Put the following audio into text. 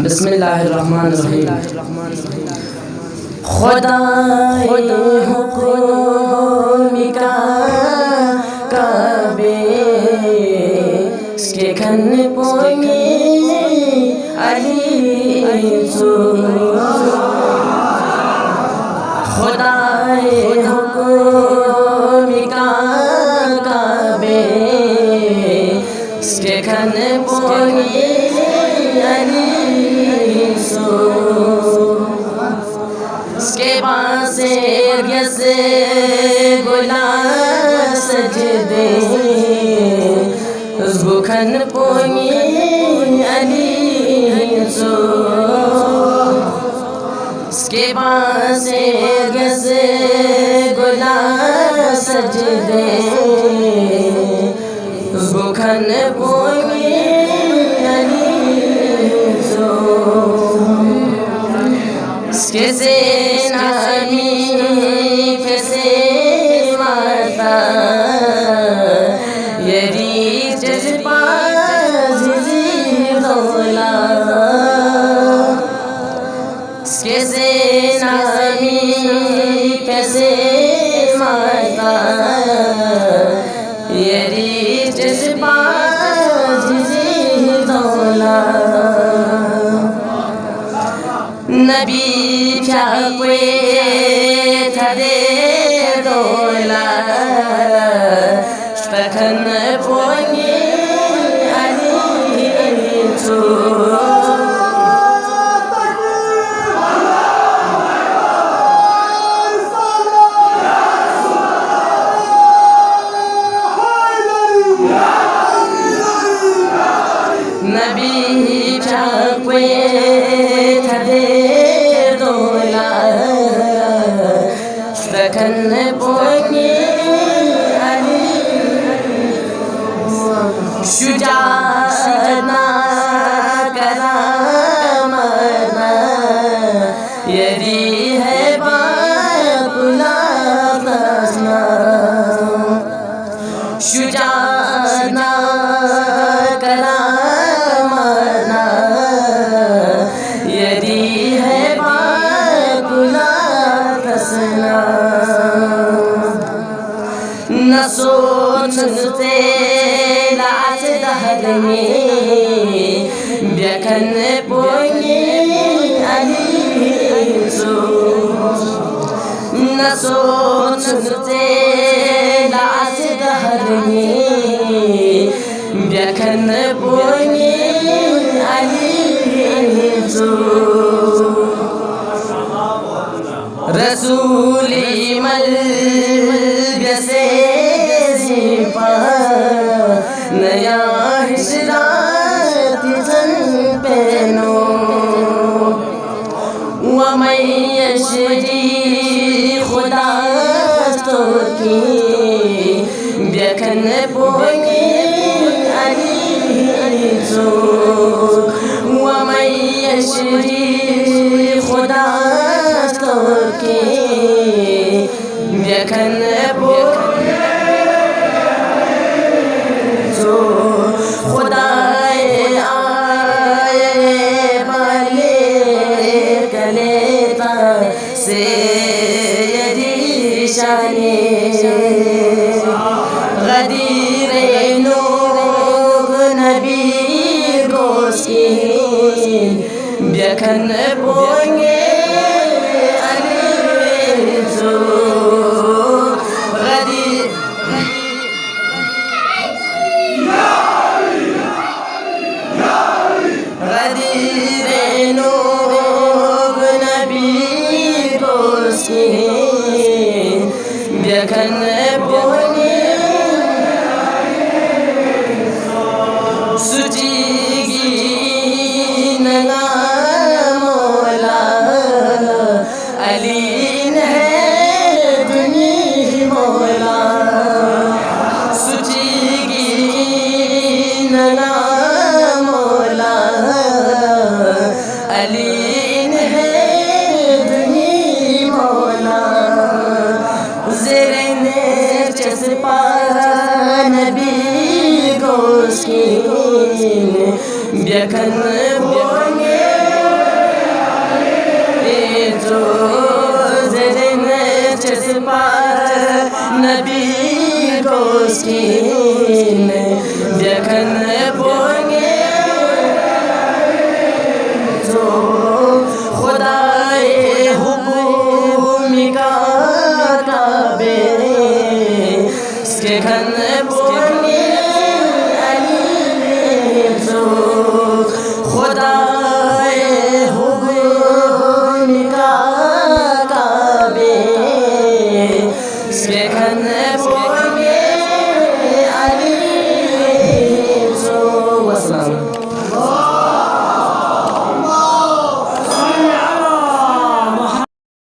बिस्मिल्लाहिर्रहमानिर्रहीम। खुदाए हुक्मिका काबे के खन पोंगे अली सो खुदाए हुक्मिका काबे के खन पोंगे अली सो के बासे से गुला सजदे उस बुखन पोंगे अली सो के बासे से गुला सजदे उस बुखन पोंगे अली सो कैसे नामी कैसे माता यदि जज्बा ज़िज़िदौला कैसे नामी कैसे माता यदि जज्बा ज़िज़िदौला नबी चाहे थदे दोला पखन पोंगे अली सो नबी चाहे थदे दोला पखन पोंगे अली शुजाअतना करामतना यदि है बाकुला फसना शुजाअतना करामतना यदि है बाकुला फसना न सोचते लाच दहर में व्यखन पोंगे अली सो न सोचते लाच दहर में व्यखन पोंगे अली सो रसूली मल से नया हिजरात जन पहनो वमयशरी खुदा तो की व्यखन पोंगे अली सो वमयशरी खुदा तो की व्यखन पोंगे सो खुदाए आए माले कलेता से यदि शाने गदीरे लोग नबी गोसी व्यखन पोंगे अली सो गदीरे लोग नबी गोसी व्यखन पोंगे सुचीगी नगा मौला अलीन है दुनी मौला सुचीगी नगा मौला अलीन है दुनी मौला ज़ेरे चस्पा नबी गोसी व्यखन पोंगे जो ज़रिन चस्पा नबी गोस्कीन देखन बोंगे जो खुदाए हुकूमिका काबे इसके खन बोंगे अली जो खुदाए हुकूमिका काबे इसके खन